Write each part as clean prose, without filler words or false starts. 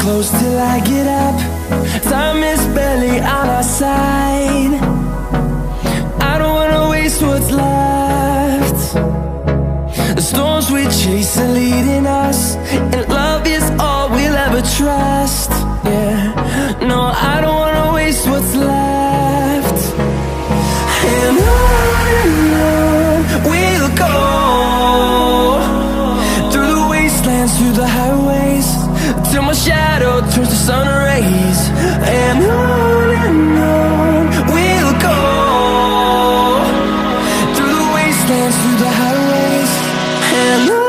close till I get up. Time is barely on our side. I don't wanna waste what's left. The storms we chase are leading us, and love is all we'll ever trust. Yeah, no, I don't wanna waste what's left. And on we'll go, through the wastelands, through the highways, till my shadow turns to sun rays. And on we'll go, through the wastelands, through the highways, and on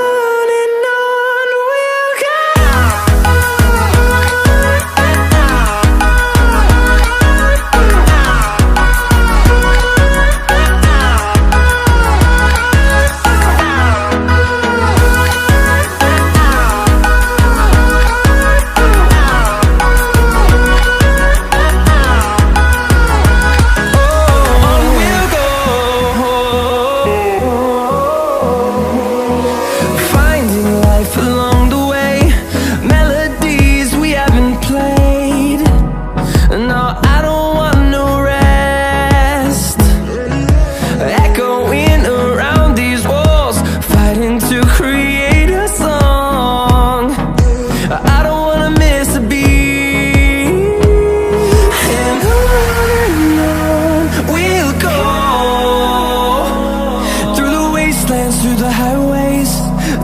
we'll go. Through the highways,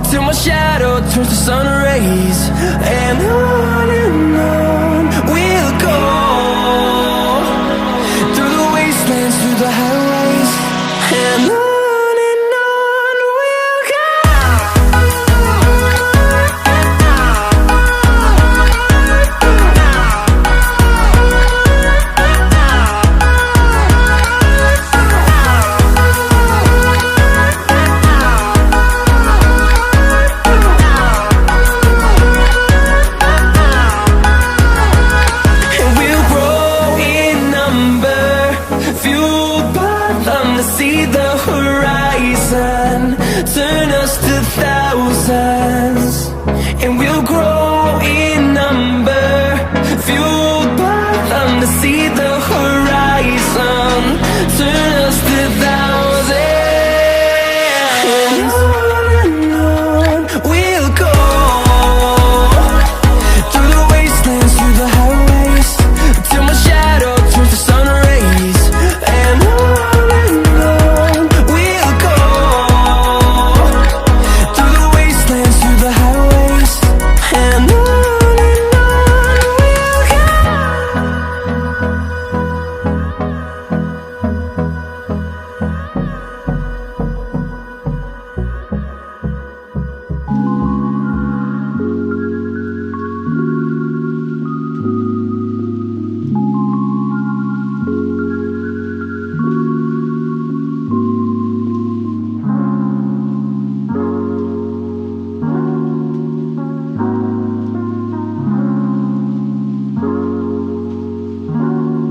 till my shadow turns to sun rays. And on we'll go, through the wastelands, through the highways, and on we'll go. See the horizon, turn us to thousands, and we'll grow in number, fueled by them to see the